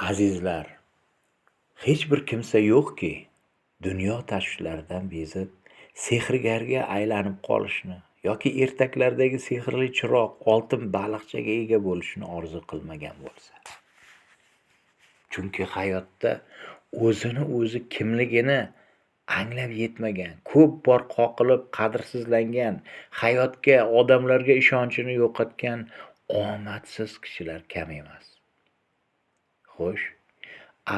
Azizlar, hech bir kimsa yo'qki, dunyo tashvishlaridan bezib, sehrgarga aylanib qolishni yoki ertaklardagi sehrli chiroq, oltin baliqchaga ega bo'lishni orzu qilmagan bo'lsa. Chunki hayotda o'zini o'zi kimligini anglab yetmagan, ko'p bor qoqilib qadrsizlangan, hayotga, odamlarga ishonchini yo'qotgan omadsiz kishilar kam emas. Xo'sh,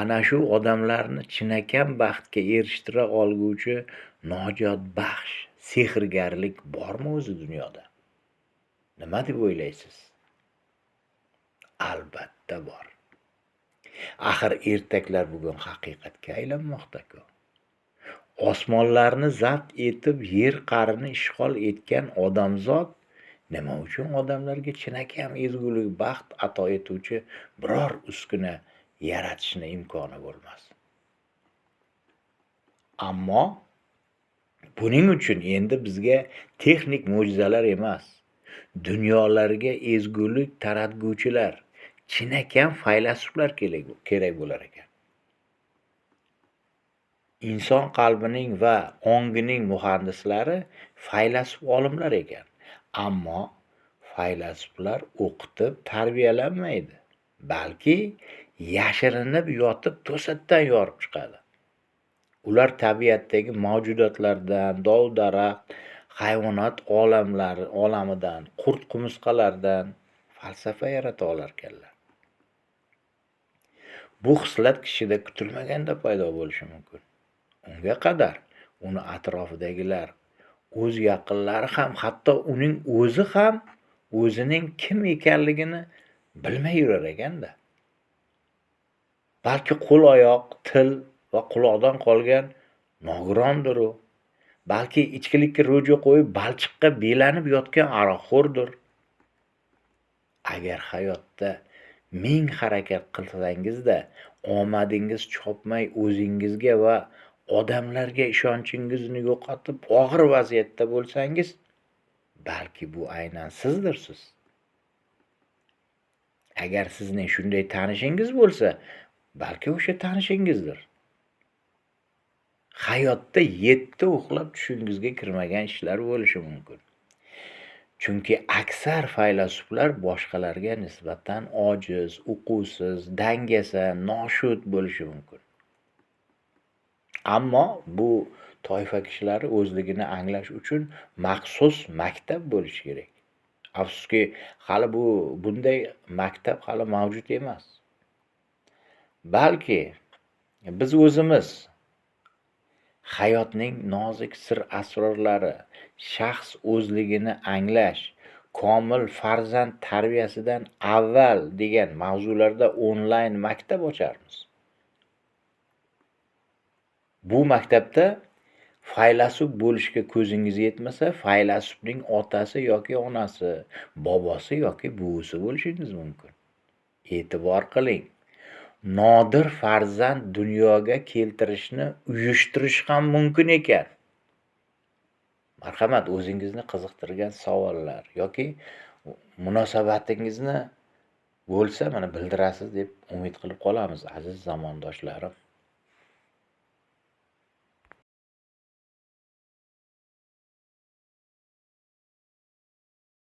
ana shu odamlarni chinakam baxtga erishtira olguvchi nojot baxsh sehrgarlik bormi o'zi dunyoda? Nima deb o'ylaysiz? Albatta bor. Axir ertaklar bugun haqiqatga aylanmoqda-ku. Osmonlarni zabt etib yer qa'rini ishg'ol etgan odamzod nima uchun odamlarga chinakam ezgulik, baxt ato etuvchi biror uskuna yaratishni imkoni bo'lmas. Ammo buning uchun endi bizga texnik mo'jizalar emas, dunyolarga ezgulik taratguvchilar, chinakam faylasuflar kerak bo'lar ekan. Inson qalbining va ongining muhandislari faylasuf olimlar ekan. Ammo faylasuflar o'qitib tarbiyalanmaydi, balki yashirinib yotib to'satdan yorib chiqadi. Ular tabiatdagi mavjudotlardan, dov-daraxt, hayvonot olamidan, qurt-qumursqalardan falsafa yarata olarkanlar. Bu xislat kishida kutilmaganda paydo bo'lishi mumkin. Unga qadar uni atrofidagilar, o'z yaqinlari ham, hatto uning o'zi ham o'zining kim ekanligini bilmay yurar ekanda. Balki qo'l-oyoq, til va quloqdan qolgan nogirondir u. Balki ichkilikka ro'ja qo'yib balchiqqa belanib yotgan aroqxo'rdir. Agar hayotda ming harakat qilsangizda omadingiz chopmay o'zingizga va odamlarga ishonchingizni yo'qotib og'ir vaziyatda bo'lsangiz, balki bu aynan sizdirsiz. Agar sizning shunday tanishingiz bo'lsa, balki o'sha tanishingizdir. Hayotda 7 uxlab tushingizga kirmagan ishlar bo'lishi mumkin. Chunki aksar faylasuflar boshqalarga nisbatan ojiz, uquvsiz, dangasa, noshud bo'lishi mumkin. Ammo bu toifa kishilari o'zligini anglash uchun maxsus maktab bo'lishi kerak. Afsuski, hali bunday maktab hali mavjud emas. Balki biz o'zimiz hayotning nozik sir asrorlari, shaxs o'zligini anglash, komil farzand tarbiyasidan avval degan mavzularda onlayn maktab ocharmiz. Bu maktabda faylasuf bo'lishga ko'zingiz yetmasa, faylasufning otasi yoki onasi, bobosi yoki buvisi bo'lishingiz mumkin. E'tibor qiling. Nodir farzand dunyoga keltirishni uyushtirish ham mumkin ekan. Marhamat, o'zingizni qiziqtirgan savollar yoki munosabatingizni bo'lsa, mana bildirasiz deb umid qilib qolamiz, aziz zamondoshlarim.